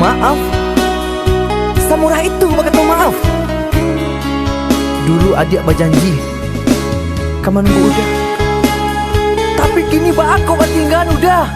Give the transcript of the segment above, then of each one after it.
Maaf, samurah itu bakal maaf. Dulu adik berjanji kamu nunggu udah, tapi kini aku tinggal udah.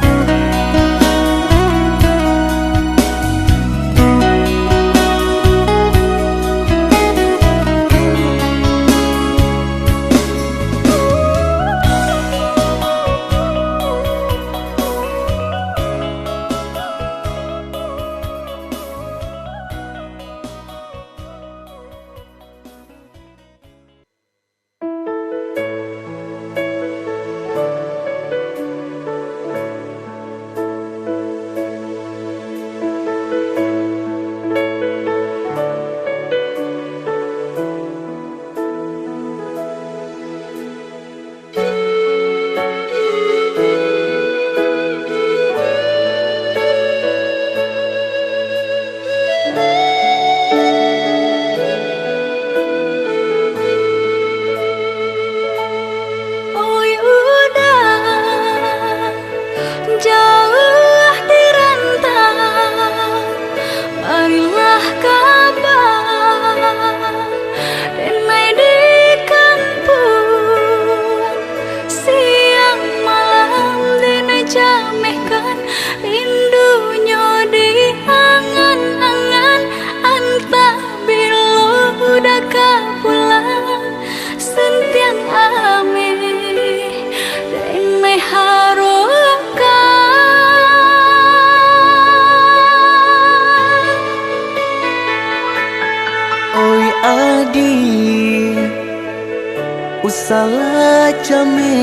Salah jame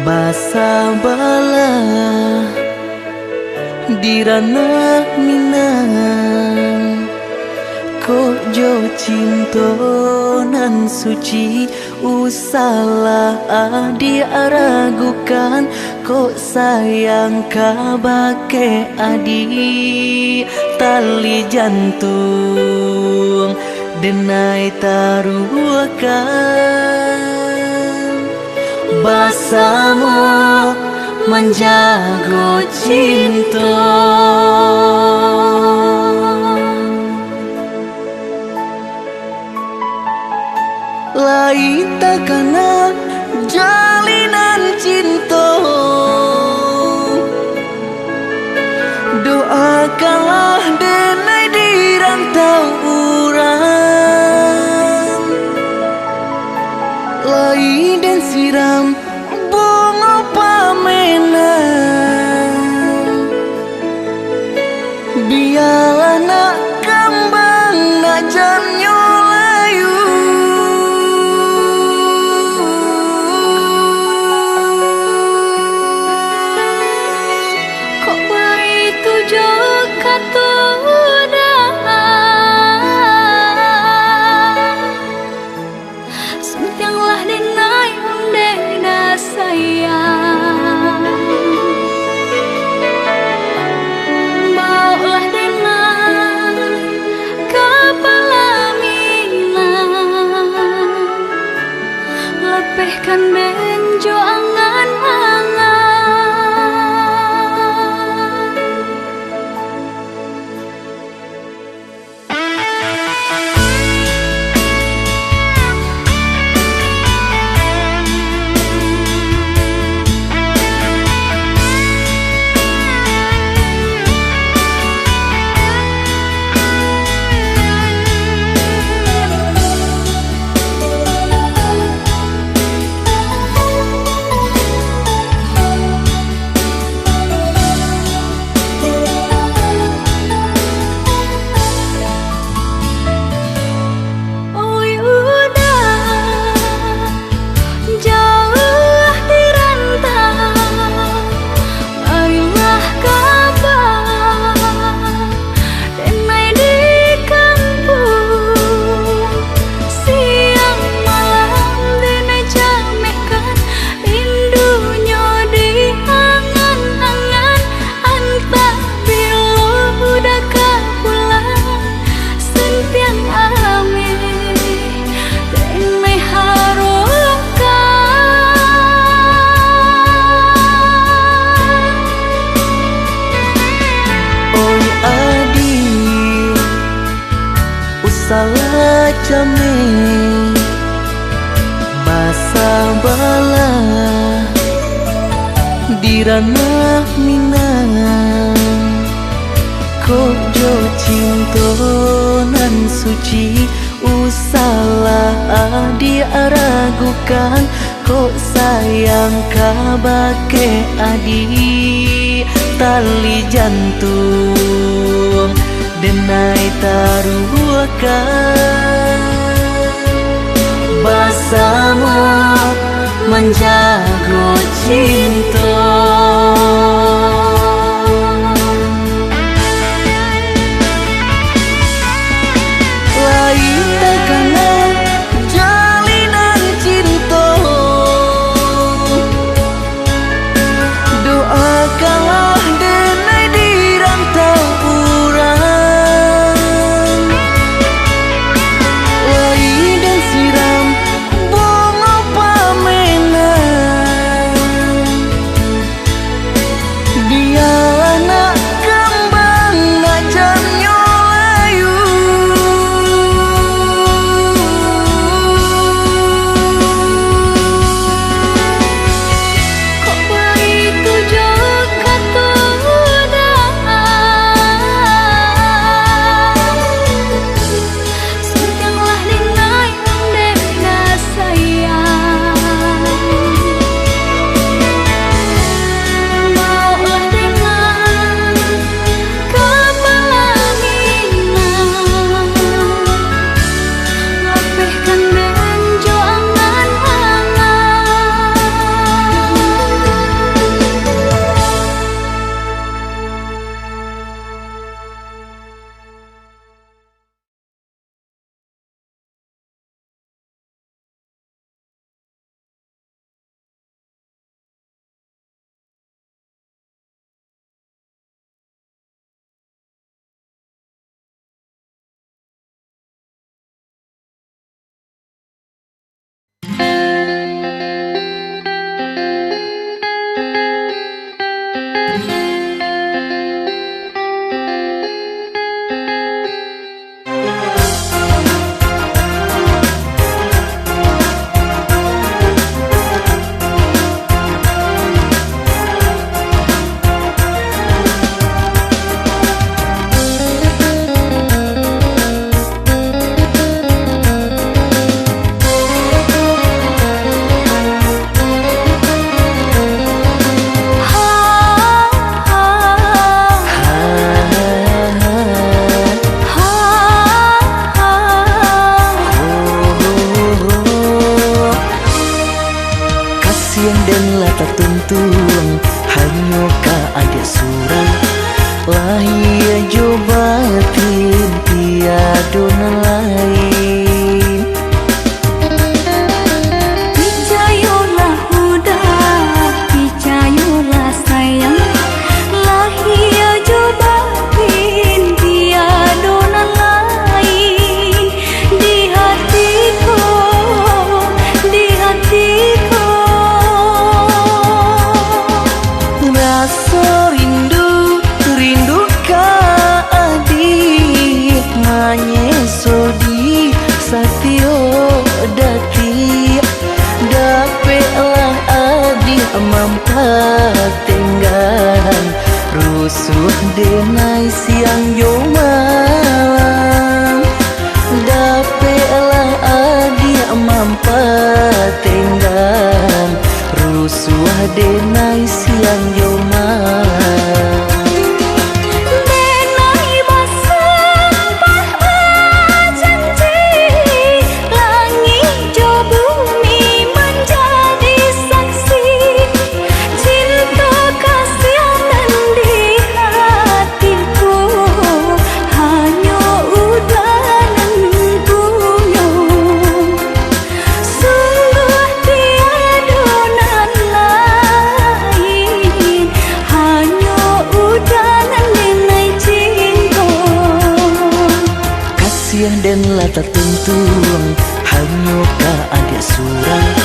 basa bala dirana minang kok jo cinta nan suci usalah adi aragukan kok sayang kabake adi tali jantung denai taruhkan basamu menjago cinta lain takana jalinan cinta doakanlah denai di rantau urang lai dan siram bunga pamenang biarlah nak kembang nak jamnya layu den jo salah jame basa bala di ranah minang kojo cinto nan suci usalah diaragukan kok sayang kabake adi tali jantung denai taruhkan bersama menjaga cinta. Lain tekanan jalinan cinta, doakanlah denai di rantau urang. Lain dan siram bunga pamenan, dia anak kembang ngajam nyolayu. kok begitu juga sudahlah denai dena sayang maulah dengan kepelanginan lapihkan den jo angan-angan. Kasian dan lata tuntung hanya ka ada surang lahia jobatin tiada lain. Picayolah muda, picayolah sayang, lahia jobatin tiada lain. Di hatiku denai siang yoma. Denai bersumpah berjanji, langit jo bumi menjadi saksi. Cinta kasihan di hatiku hanya udanan bunga. Sungguh tiada nan lain, hanya udanan denai cinta. Kasih dan lata tentuang hanya ka ada surang.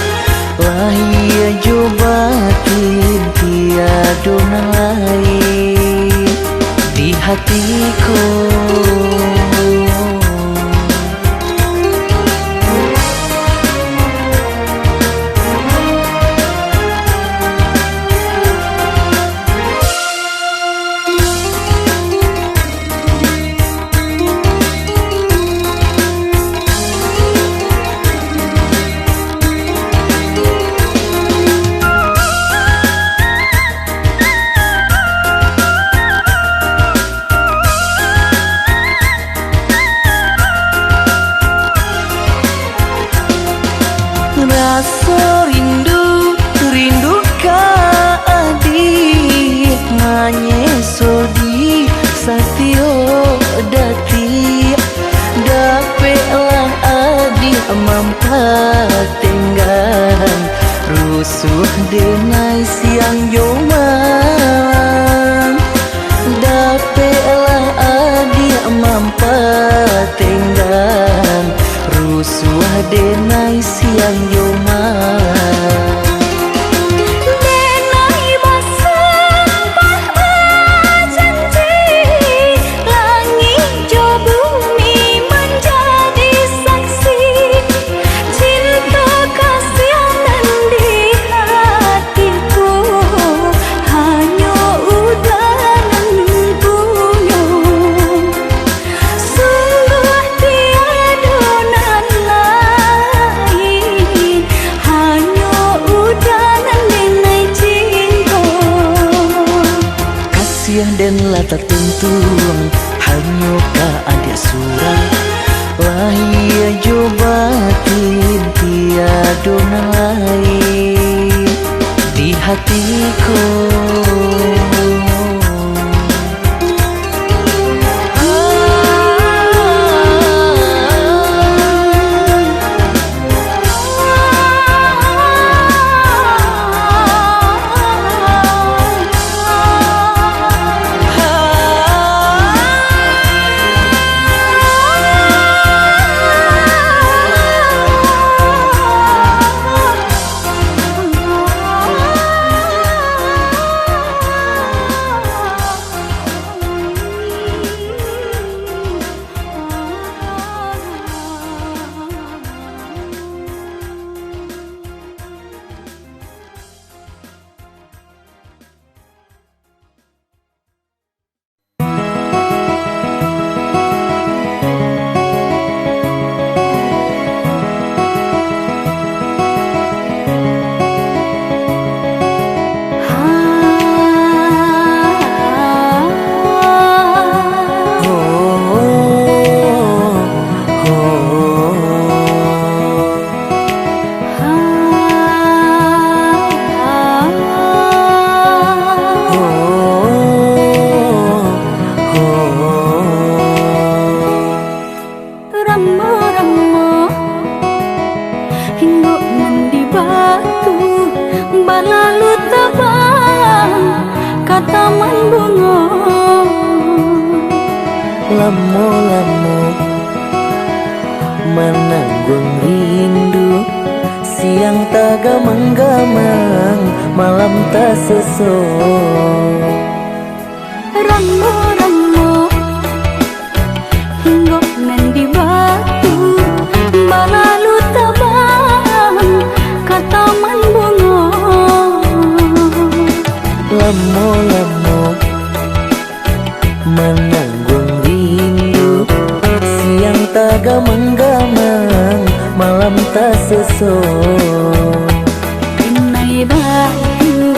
Lahia jo batin tiada nan lain di hatiku. Rasa rindu, rindu ka adik manyeso di satio dati. Dapelah adik mampat tenggang rusuh denai siang yoman. Dapelah adik mampat tenggang rusuh denai siang yoman. Denai bersumpah berjanji, langit jo bumi menjadi saksi. Cinta kasihan di hatiku hanya udanan bunga. Sungguh tiada nan lain, hanya udanan denai cinta. Kasih dan lata tentuang hanya ka ada surang. Lahia jo batin tiada nan lain di hatiku. Lamo-lamo menanggung rindu, siang tak gamang-gamang, malam tak sesok. Ramo-ramo hingga di batu, balalu tabang kataman bunga. Lamo-lamo menanggung rindu, siang tak gamang-gamang, malam tak sesok. Denai batu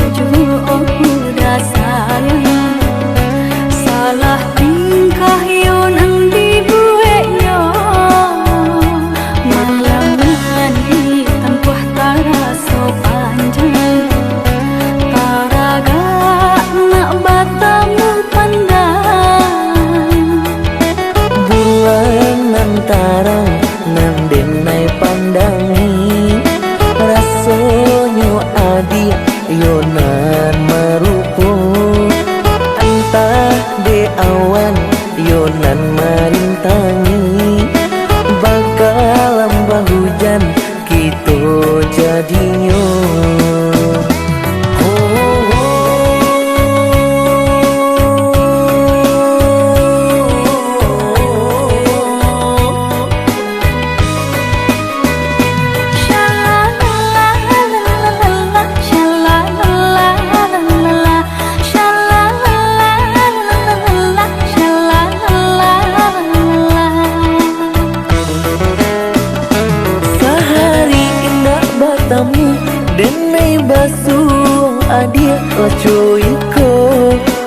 basuh adia lacuiko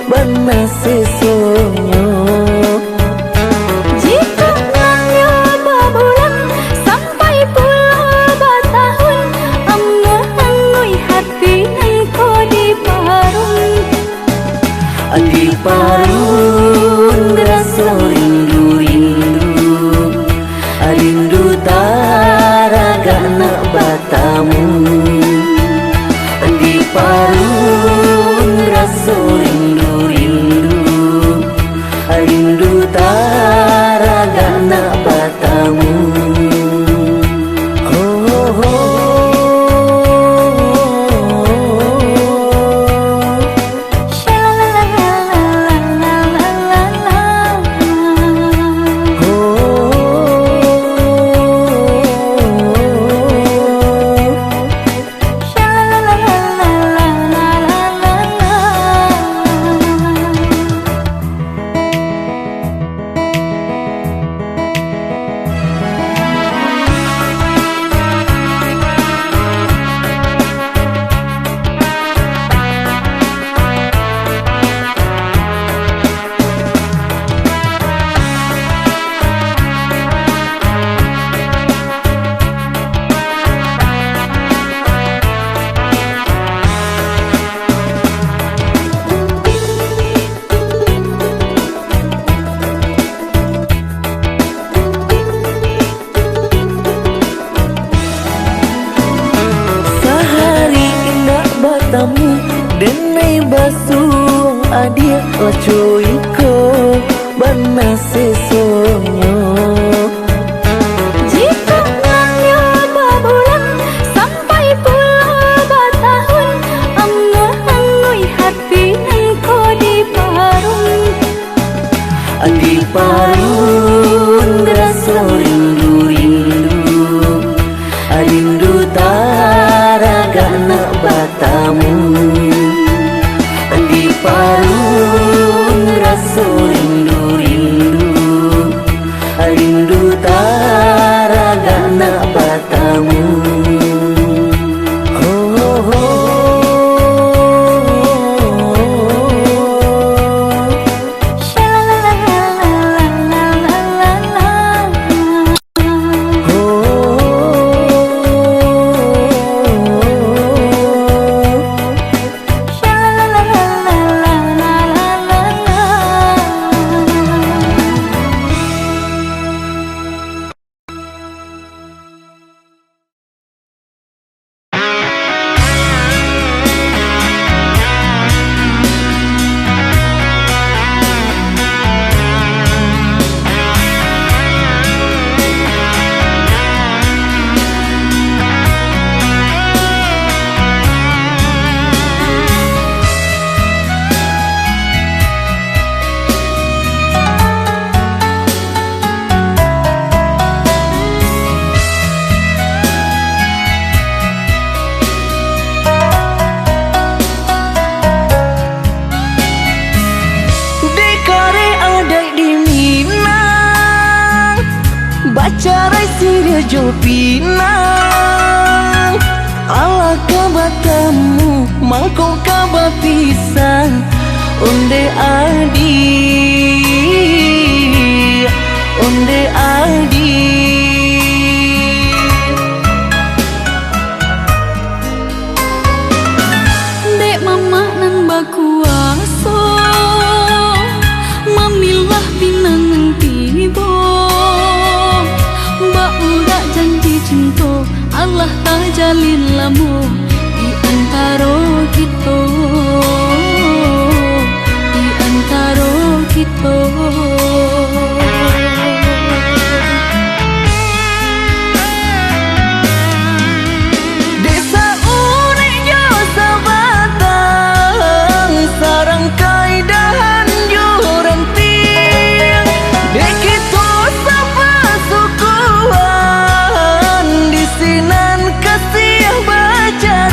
bana sesonyo. Jika nanya babulan sampai puluh batahun, amnoi hati engkau di parung. Di parung rasa rindu-rindu, rindu taraga nak batamu. Di parung rasa rindu-rindu, rindu taraga nak batamu. Tamu denai basuh adia lacuiko bana sesonyo. Jika nanya babulan sampai puluh batahun, amnoi hati engkau di parung. Di parung rasa rindu-rindu, rindu taraga nak batamu. Di parung rasa rindu-rindu, rindu taraga nak batamu. Bacarai sirih jo pinang ala kabatamu mangkau kabapisan onde adi Dek mama nan bakuaso mamilah pinang tibo. Udah janji cinta Allah tak jalin lamu di antara kita, di antara kita. Desa urek jo sabatang sarang kaidahan jo renting dek kita sapa sukuan di sinan kasih baca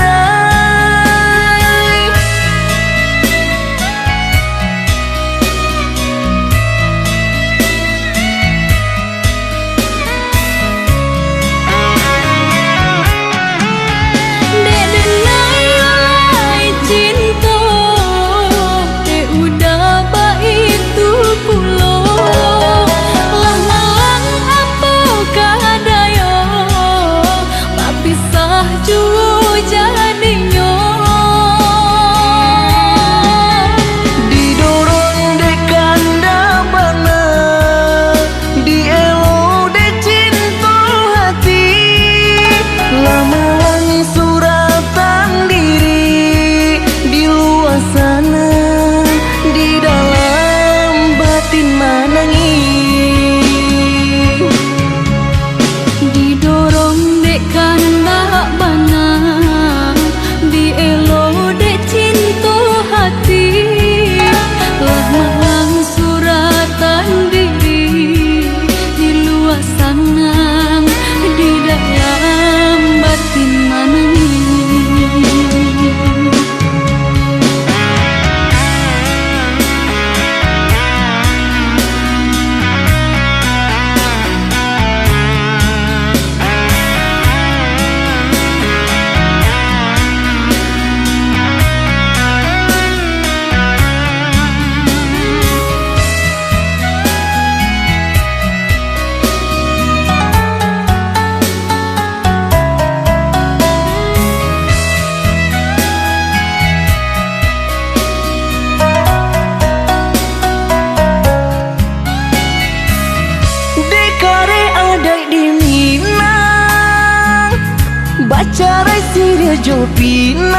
bejo pinang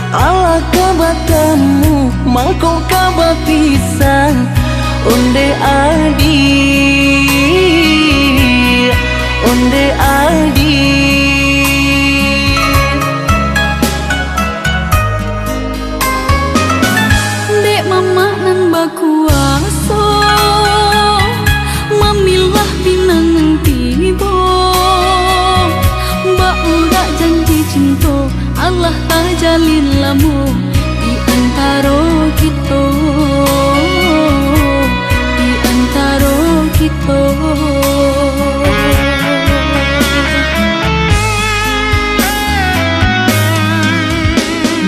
ala kabatamu mangko kaba pisang onde adi dek mama nan bakuaso mamilah pinang tibo mbak udah janji cinta Allah tak jalin lamu di antara kita di antara kita.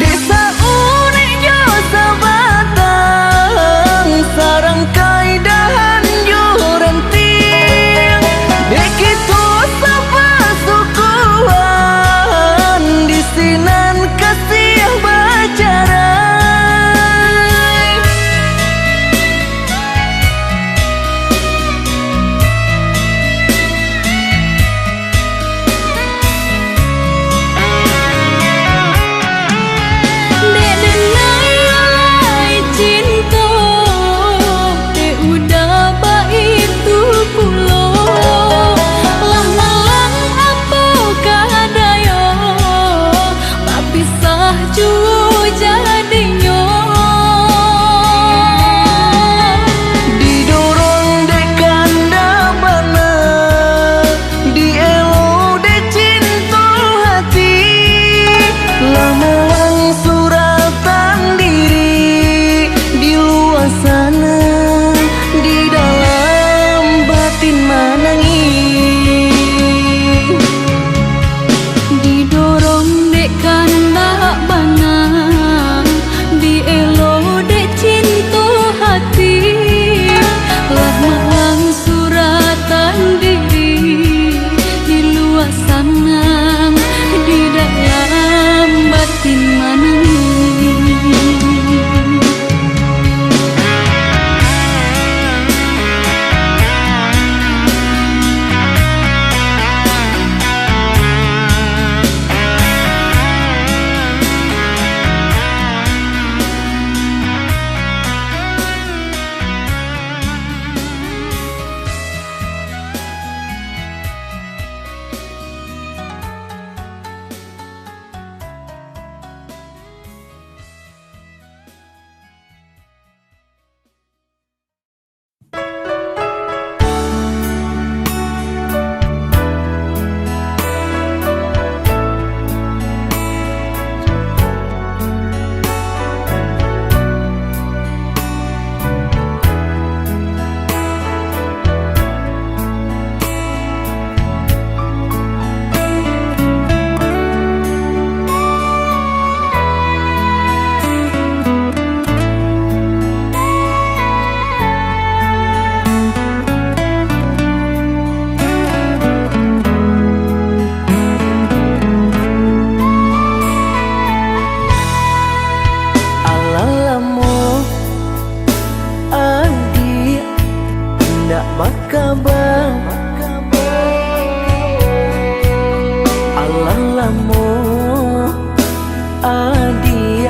Desa unik jo sabatang sarang kaidahan jo renting begitu sapa sukuan di sinan kasih bacarai Dek denai alai cinta dek udah baik tu pulo lah malang apa kadaya tak pisah jua jadinya didorong dek kanda bana dielo dek cinta hati lamalang suratan diri di luar sana di dalam batin manangi didorong dek kanda bana dielo dek cinta hati lah malang suratan diri di luar sana di dalam batin manangi. Alalamu adi ndak bakabang alalamu adi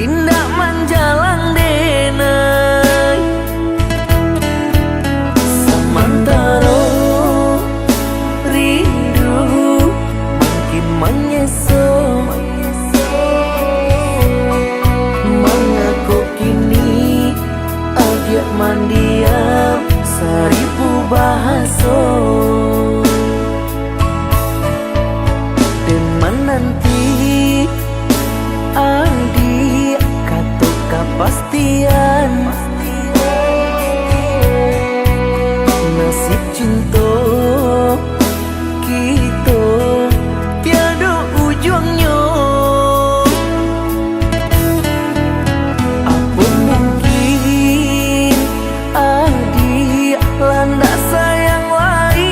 indak manjalang denai samantara rindu makin menyeso mengaku kini agak mandiam seribu bahaso dan menanti adi katu kepastian nasib cinta kita tiada ujungnya apa mungkin adi landa sayang lain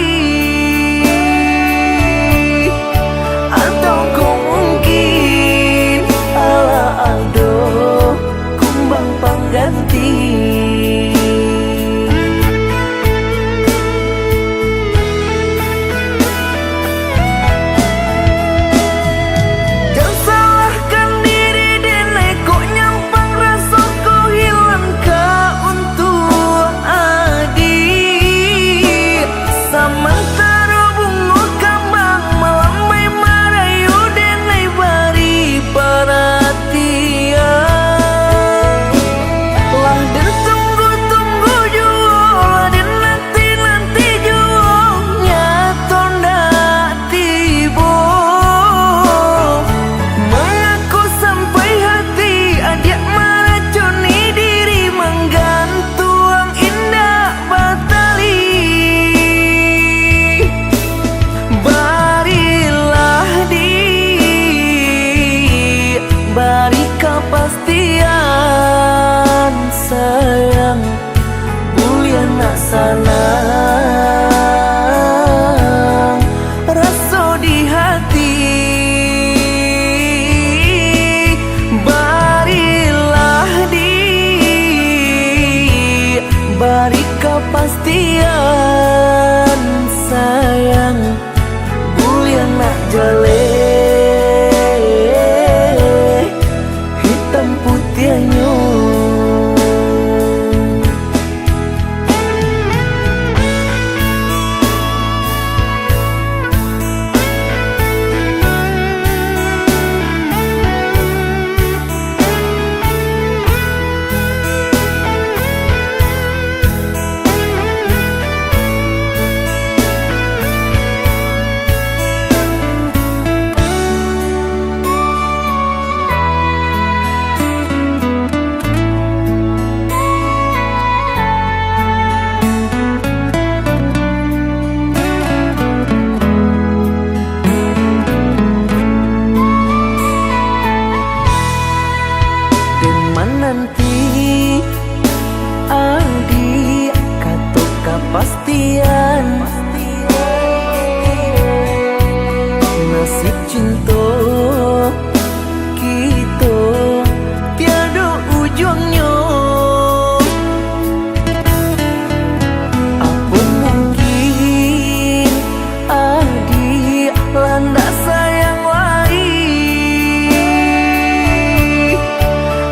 atau kau mungkin ala aldo kumbang panggan kepastian sayang mulia nak sanang rasa di hati barilah di bari kepastian sayang mulia nak jale hitam putihnya. Nanti adi kata kepastian nasib cinta kita tiada ujungnya. Apa mungkin adi landa sayang lagi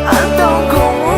atau kau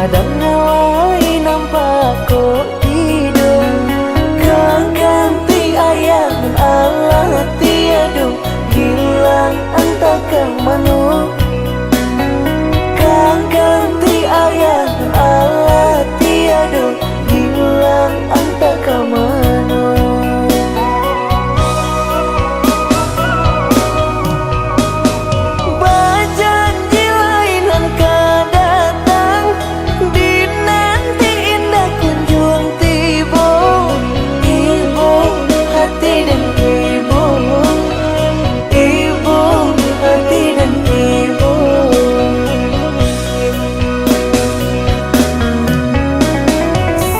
kadang ngalai nampak kok tidur. Kang ganti ayah Allah tiada hilang entah kang manu. Kang ganti ayah Allah tiada hilang entah kang manu. Berjanji lainan kadatang di nanti indah kunjung tiba. Ibu hati dan ibu, ibu hati dan ibu.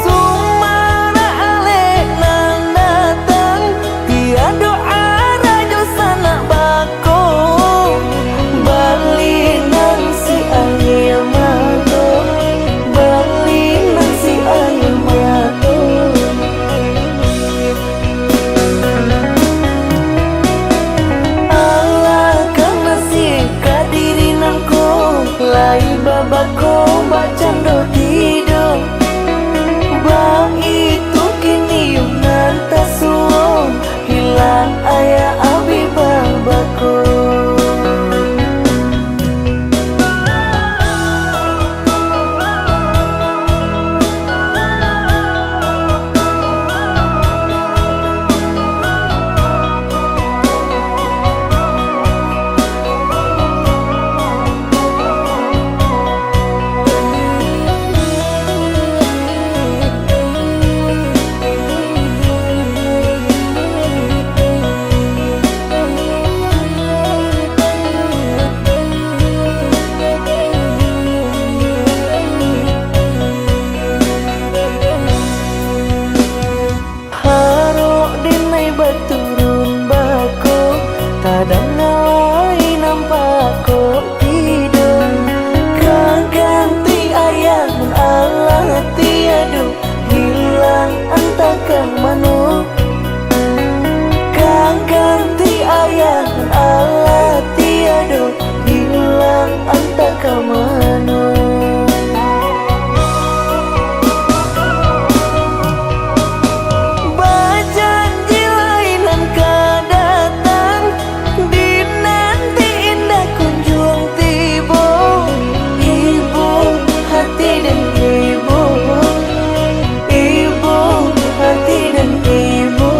Sumara alek nang datang tiada arah sana bako. Bali nang si air mata, Bali nang si air mata. Allah karena si kadirinanku lai babako bacando tidur. Bang itu kini yunan tasuong hilang ayah abi babako. Harok dinai baturun bako, kadang ngalai nampak kok tidur. Kang ganti ayah Allah tiada hilang entah kang manu. Kang ganti ayah Allah tiada hilang entah kang manu. Berjanji lainan kadatang di nanti indah kunjung tiba. Ibu hati dan ibu, ibu hati dan ibu.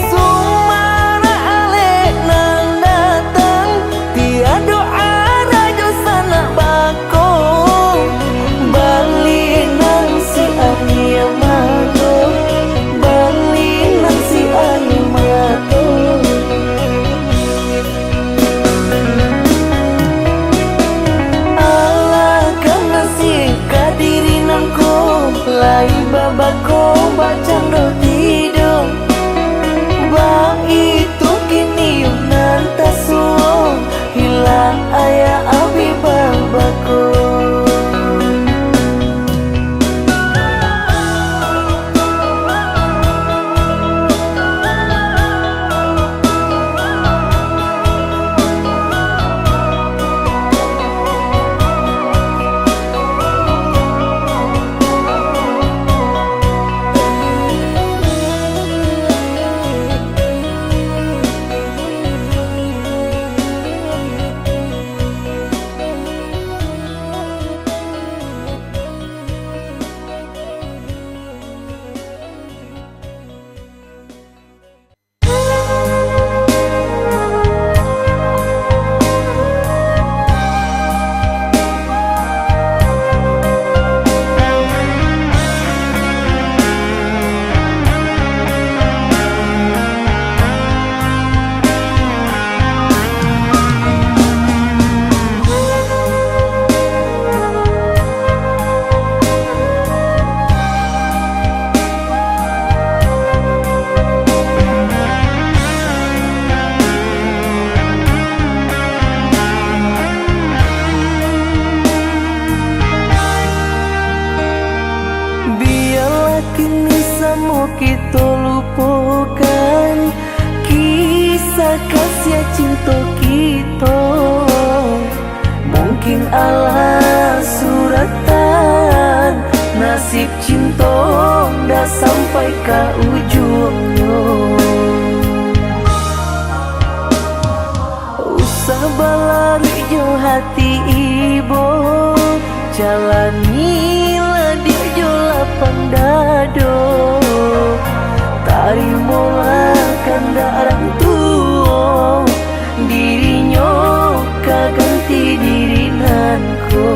Sumara alek nang datang tiada arah sana bako. Bali nang si air mata, Bali nang si air mata. Allah karena si kadirinanku lai babako bacando tidur. Bang itu kini yunan tasuong hilang ayah abi babako. kita lupakan kisah kasih cinta kita. Nanging ala suratan, nasib cinta ndak sampai ke ujungnya. Usah balari jo hati ibu, jalanilah dia jo lapang dado. Tarimalah kandarang tua, dirinya kaganti diri nanku.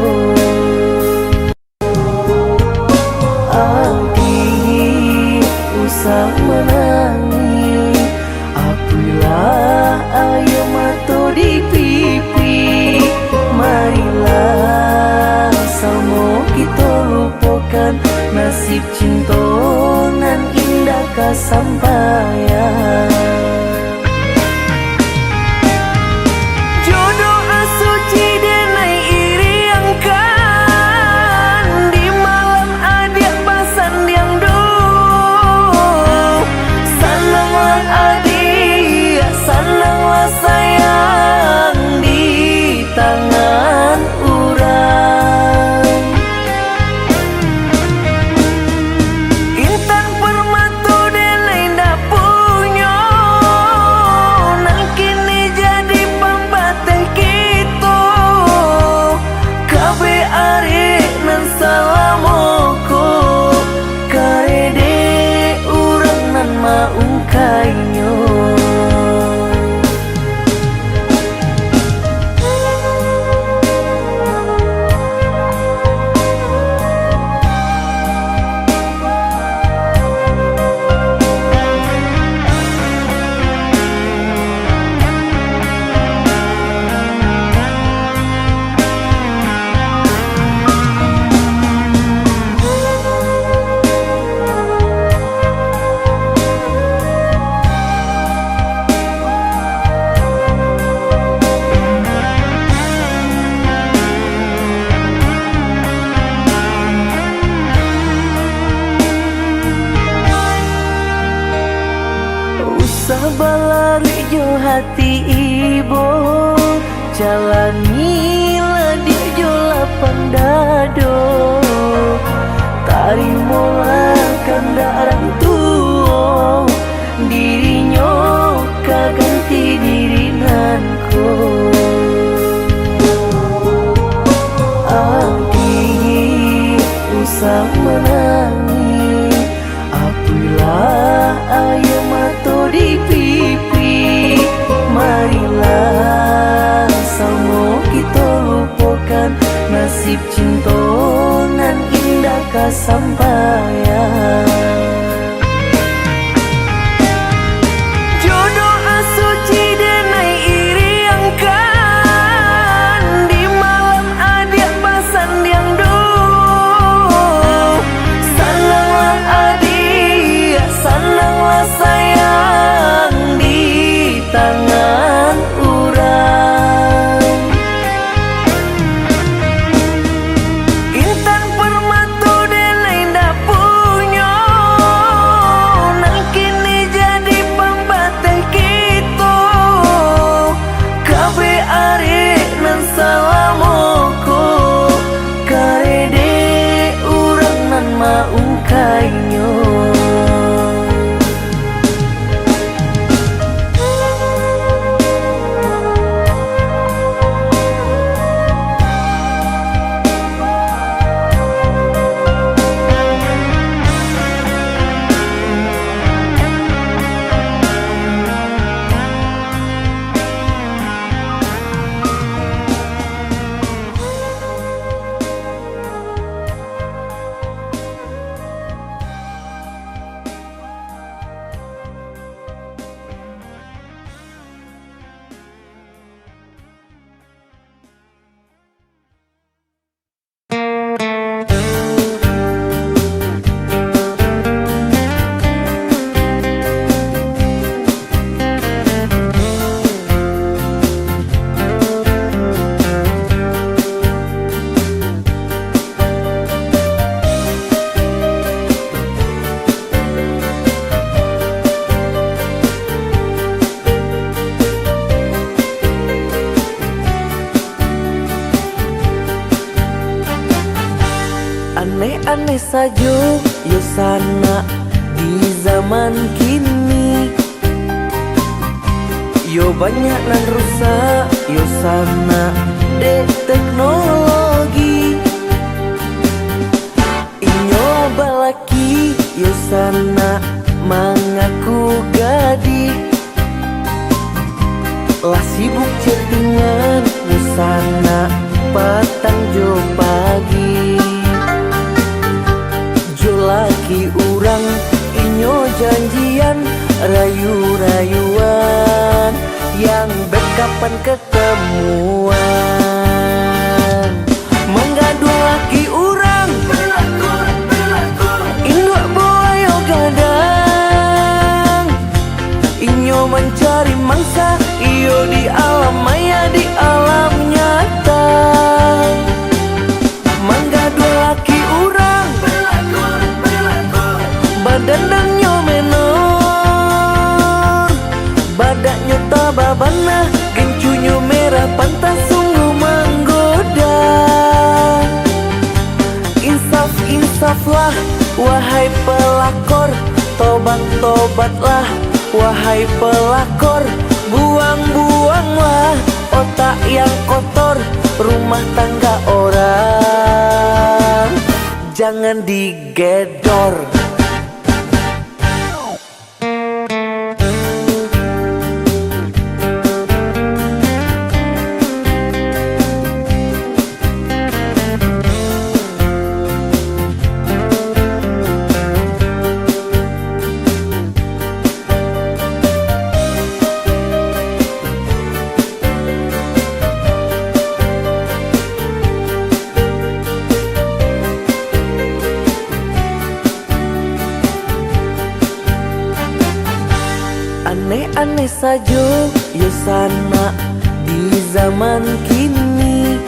Abdi usah menangis, apilah ayo mato di pipi. Marilah sama kita lupakan nasib cinta nan indah kesampaian. Jodoh asuci denai iri angkan, di malam adik pasan yang do. Senanglah adik, senanglah sayang di tangan urang. Intan permata denai ndak punya, nang kini jadi pembateh kita. Kabe arek nan salamoko, karede urang nan maungkainyo. Usah balari jo hati ibu, jalanilah dia jo lapang dado. Tarimalah kandarang tua, dirinya kaganti diri nanku. Abdi usah menangis, apilah ayo mato di pipi. Marilah sama kita lupakan nasib cinta nan indah kesampaian. Jodoh asuci denai iri angkan, di malam adik pasan yang do. Senanglah adik, senanglah sayang di tangan urang. Intan permata denai ndak punya, nang kini jadi pembateh kita. Kabe arek nan salamoko, karede urang nan maungkainyo. Aneh-aneh saja yo sana di zaman kini, yo banyak nan rusak yo sana de teknologi. Inyo balaki yo sana mengaku gadi, lah sibuk chattingan yo sana petang jo pagi. Jo laki urang inyo janjian rayu-rayuan yang berkapan ketemuan. Menggaduh laki urang induk boyo gadang, inyo mencari mangsa iyo di alam maya di alam nyata. Menggaduh laki urang badannya menor, badaknya tababana, gencunya merah pantas sungguh menggoda. Insaf, insaflah wahai pelakor, tobat-tobatlah wahai pelakor. Buang-buanglah otak yang kotor, rumah tangga orang jangan digedor. Aneh-aneh saja yo sana di zaman kini,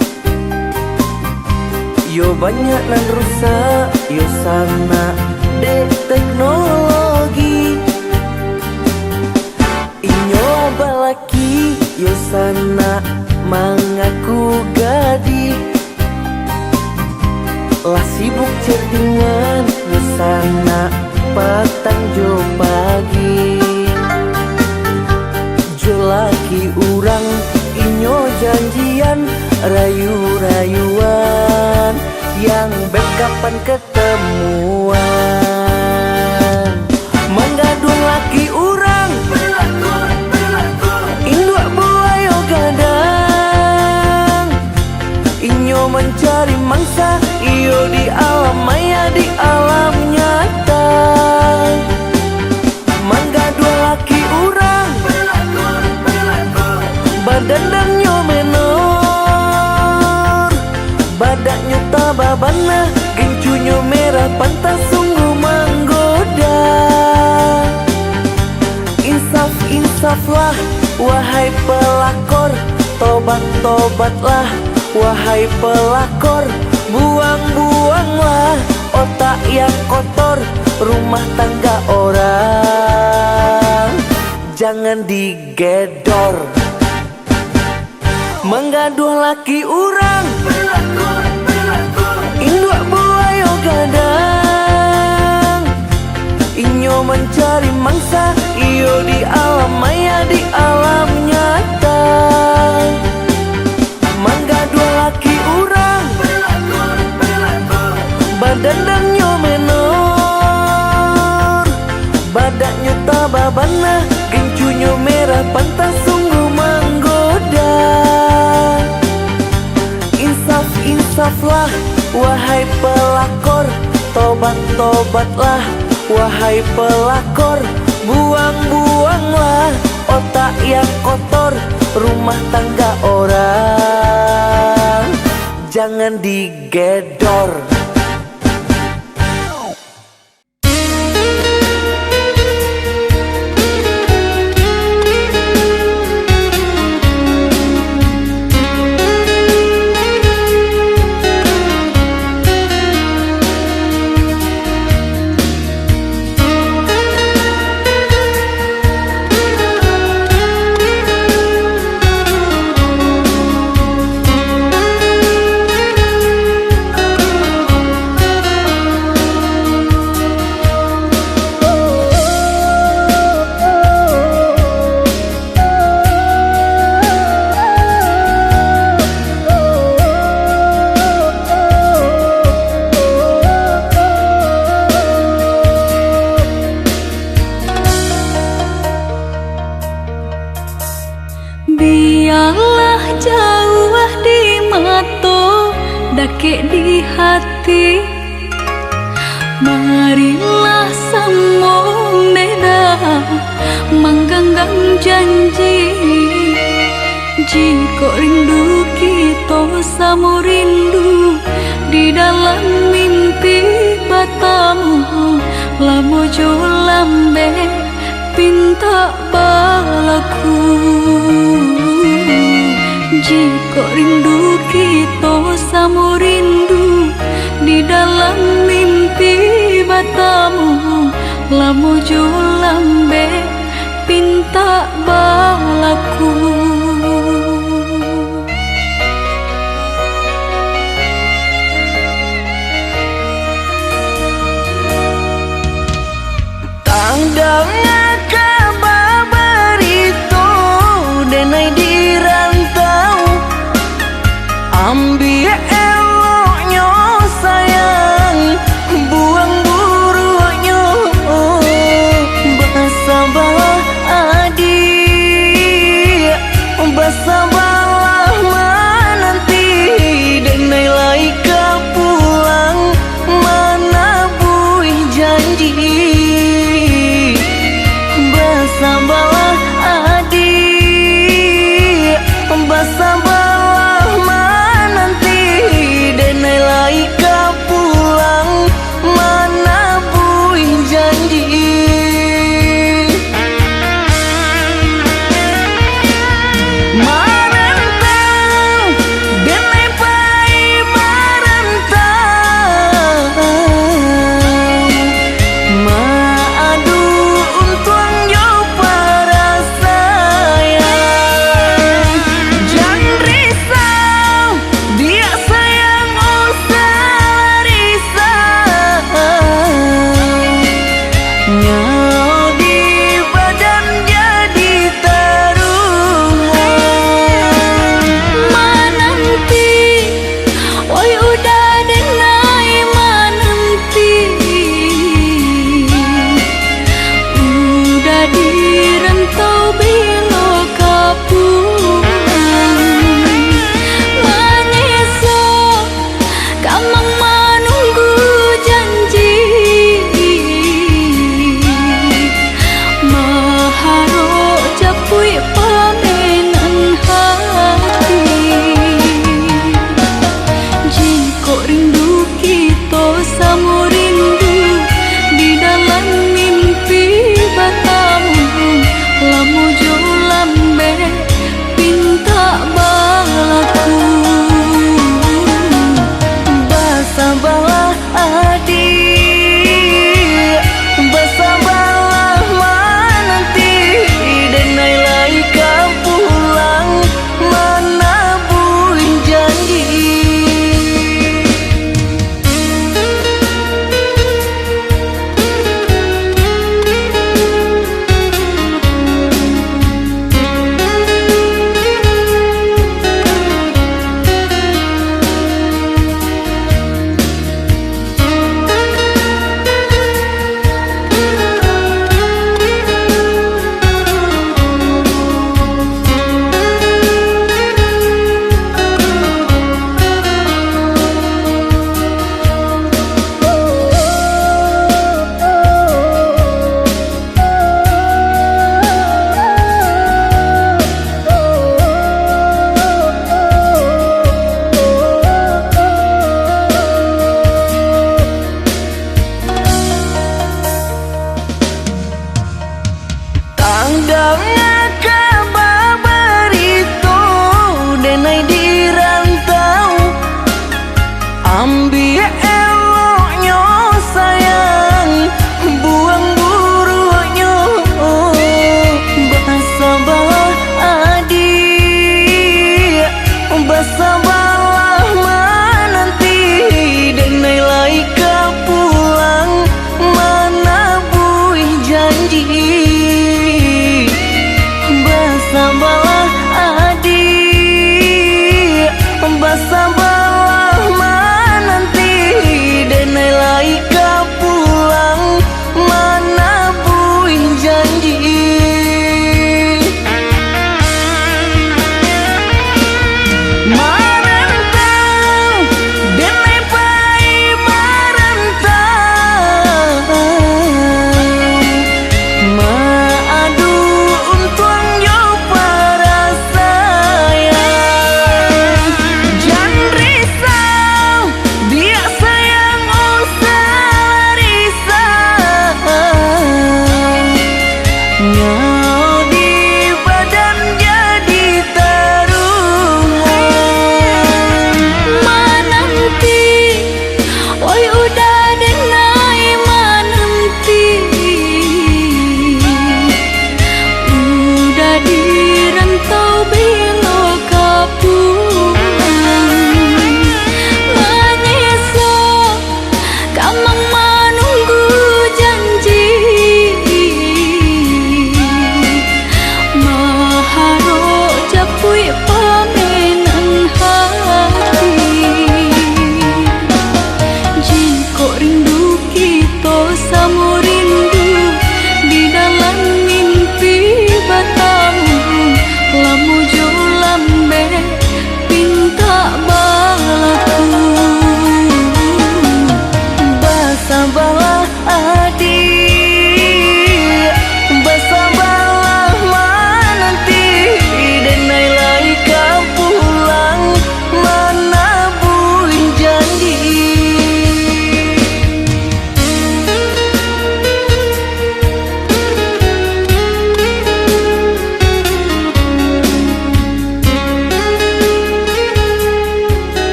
yo banyak nan rusak yo sana de teknologi. Inyo balaki yo sana mengaku gadi, lah sibuk chattingan yo sana petang jo pagi. Laki urang inyo janjian rayu-rayuan yang berkapan ketemuan. Menggaduh laki urang induk boyo gadang, inyo mencari mangsa iyo di alam maya di alam nyata. Menggaduh laki urang badannya menor, badaknya tababana, gencunya merah pantas sungguh menggoda. Insaf, insaflah wahai pelakor, tobat-tobatlah wahai pelakor. Buang-buanglah otak yang kotor, rumah tangga orang jangan digedor. Menggaduh laki urang induk boyo gadang, inyo mencari mangsa iyo di alam maya di alam nyata. Menggaduh laki urang badannya menor, badaknya tababana, gencunya merah pantas sungguh menggoda. Insaf, insaflah wahai pelakor, tobat-tobatlah wahai pelakor. Buang-buanglah otak yang kotor, rumah tangga orang jangan digedor. Jika rindu kita sama rindu di dalam mimpi batamu, lamo jo lambe pinta balaku. Jika rindu kita sama rindu di dalam mimpi batamu, lamo jo lambe pinta balaku. Tandangnya kabar itu denai di rantau, ambil eloknya sayang, buang buruknya. Bersabarlah adik, bersabarlah menanti, denai laika pulang mana buih janji. Bersabarlah adik, bersabarlah menanti,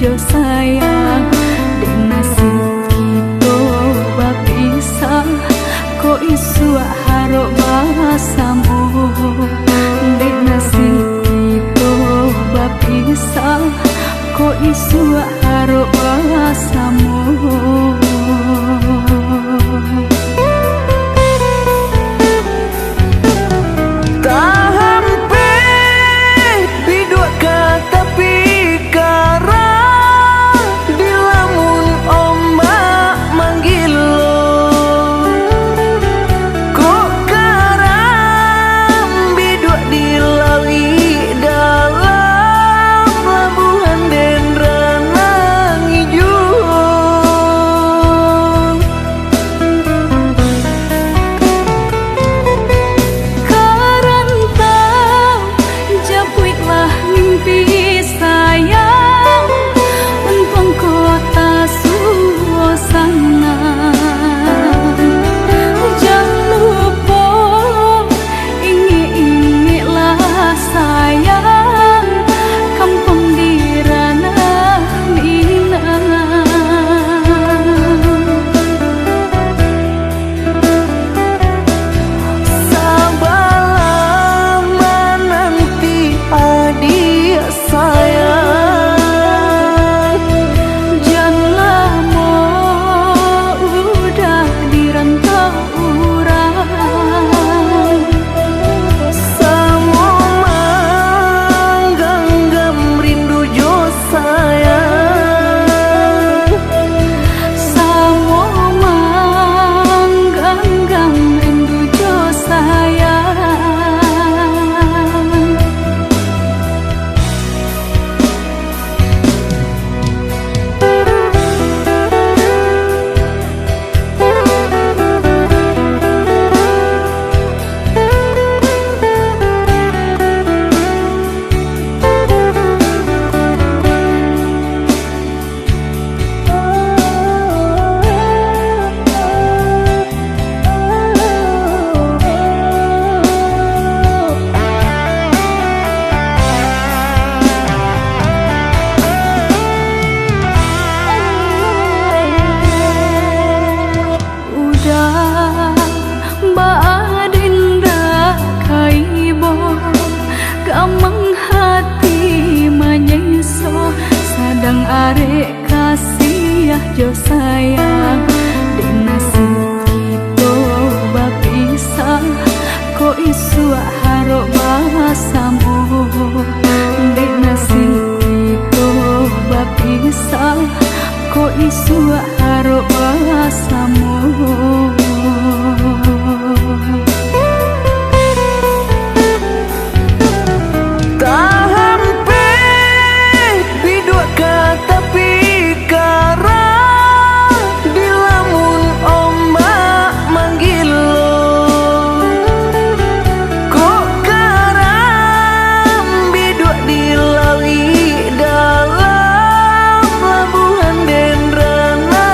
jo sayang dek nasib kita bapisah ko isu harok basamu dek nasib kita bapisah ko isu harok basamu. Arek kasih jo sayang dek nasib kita bapisah ko isu harok basamu dek nasib kita bapisah ko isu harok basamu. Labuhan Dendra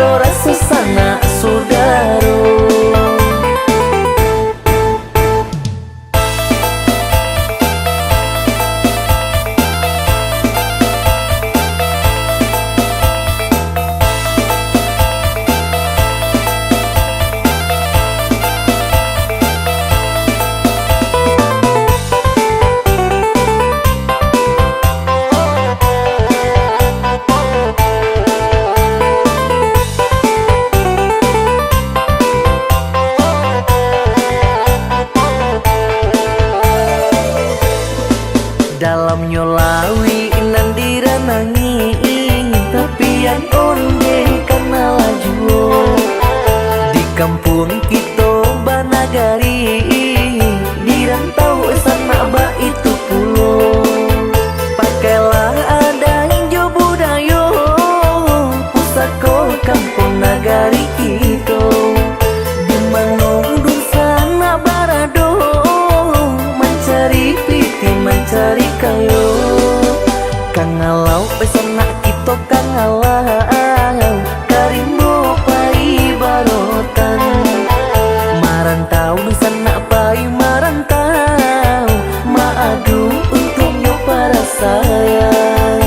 dora susana saudaro. Dalam nyolawi nandira nanging tapi yang onde karena laju di kampung kita banagari di rantau sana ba itu pulau pakailah ada hijau budaya pusako kampung nagari kita di manong sana barado mencari piti mencari kayo kangalau pesona kita kangalau karimbo pai barotan marantau sana pai marantau maadu untungnya para sayang.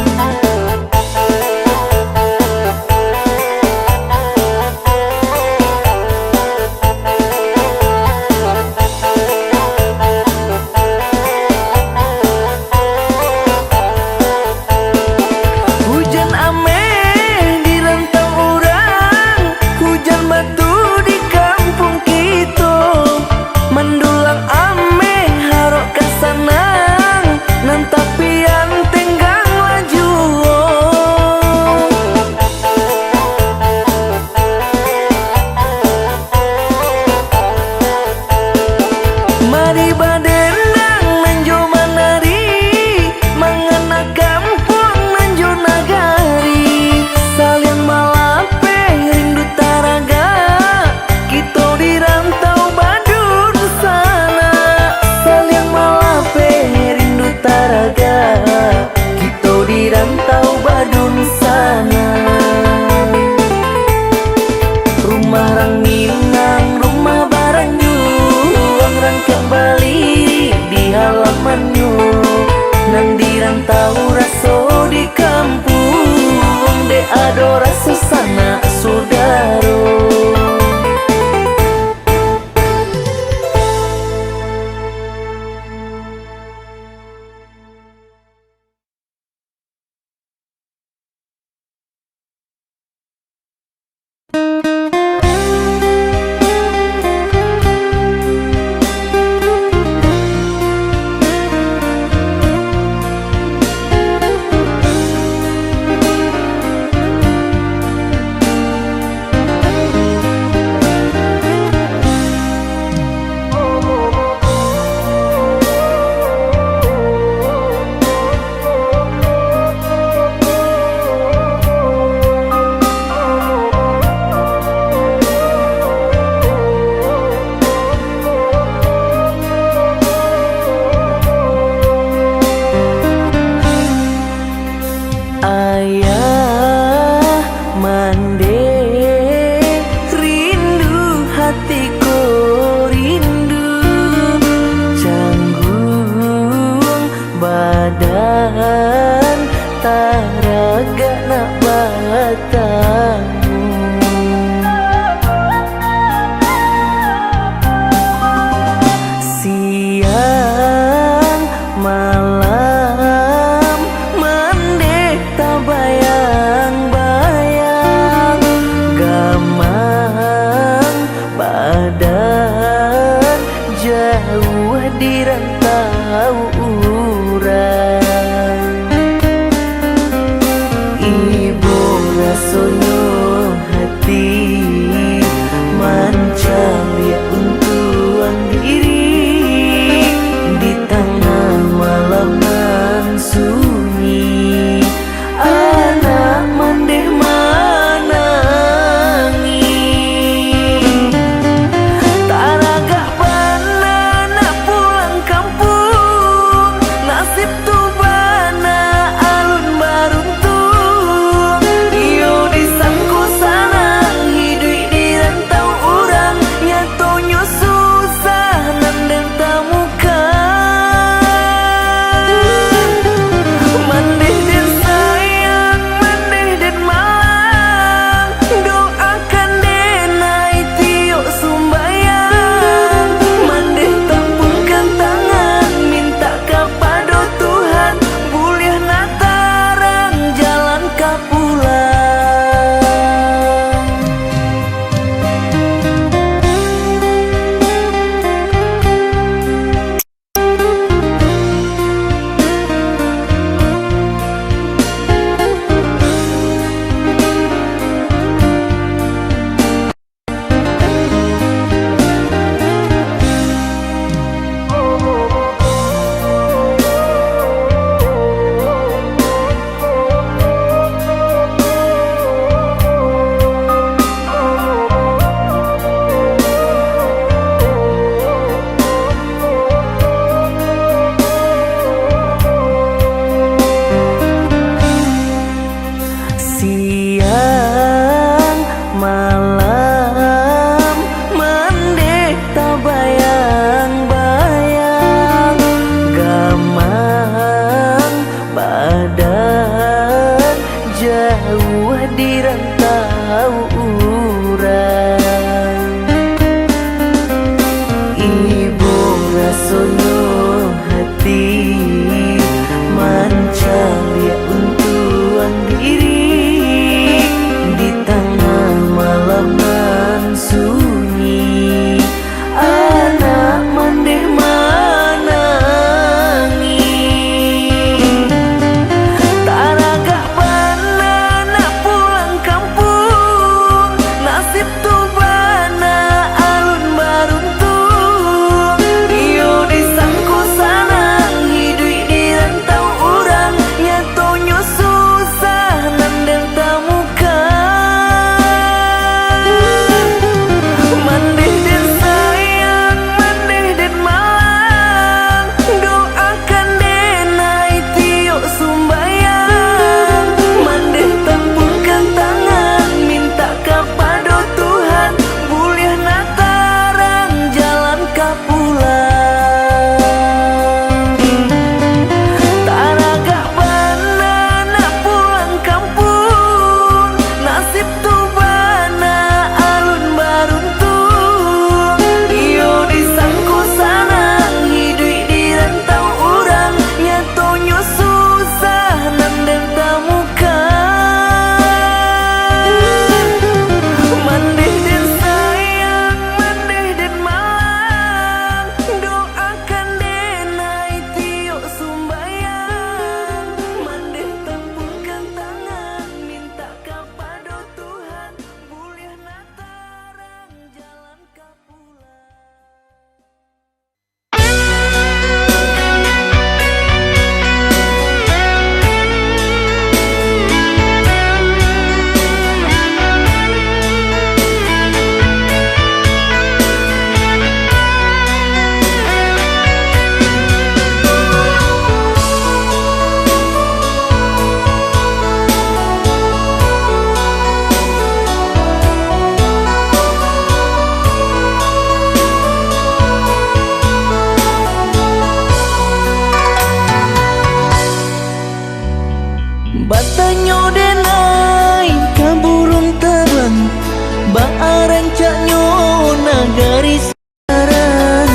garis sekarang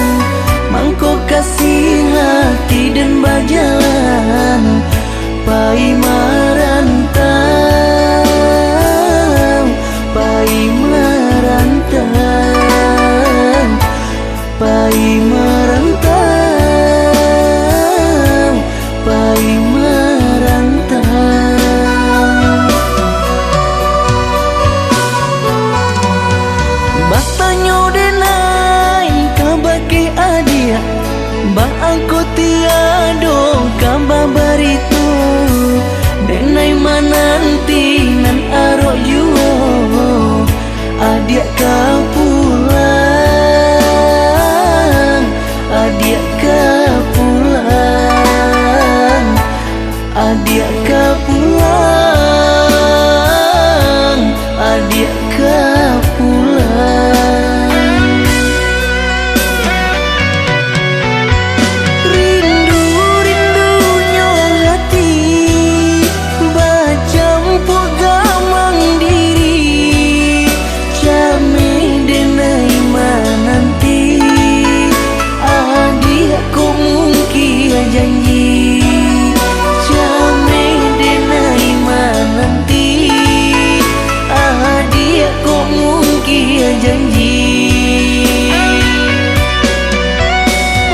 mangko kasih hati dan berjalan pai merantau, pai merantau, pai merantau, pai merantau. Batanyo denai kabake adia, ba aku tiado kaba barito, denai mananti nan aro yuo, adia ka pulang, adia ka pulang, adia ka pulang, adia ka pulang. Rindu-rindunya hati bacampur gamang diri, jame denai mananti adia ko mungkin janji, jame denai mananti adia ko mungkin janji.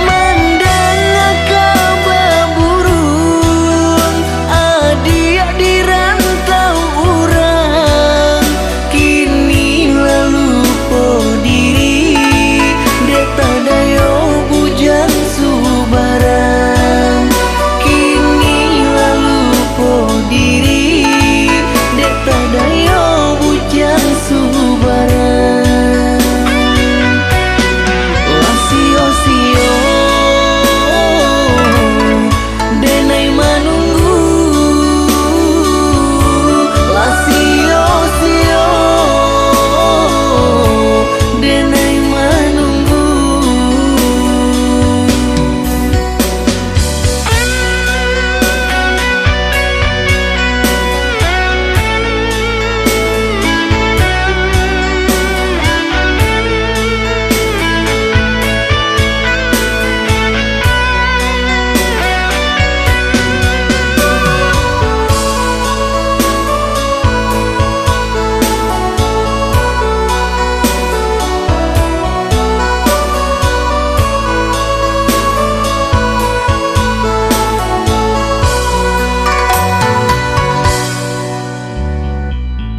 Mandang kabar burung adia di rantau urang, kini lalu po diri deta dayo bujang subarang, kini lalu po diri deta dayo bujang subarang. Lasio-sio denai manunggu, lasio-sio denai manunggu.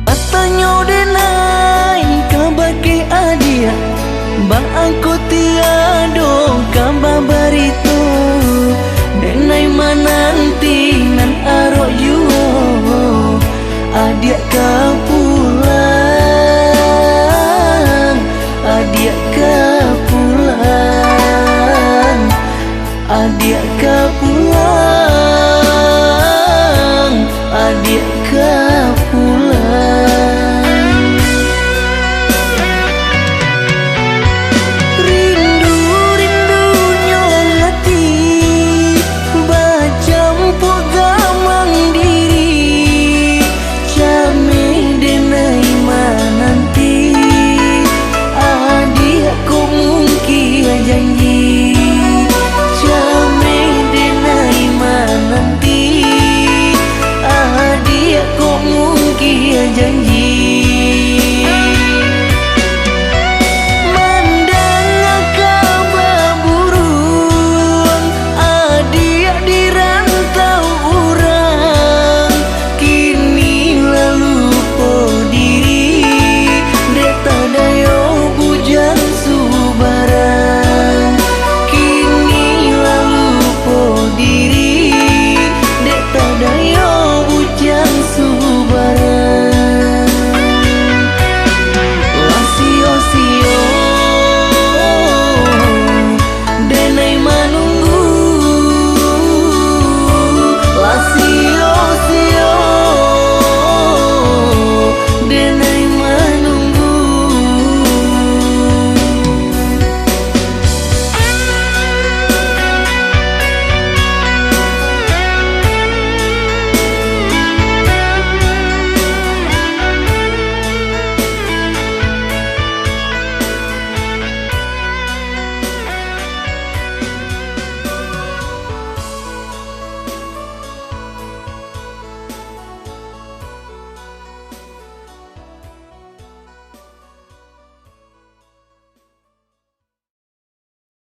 Batanyo denai kabake adia, ba aku tiado kaba barito, denai mananti nan aro yuo, adia ka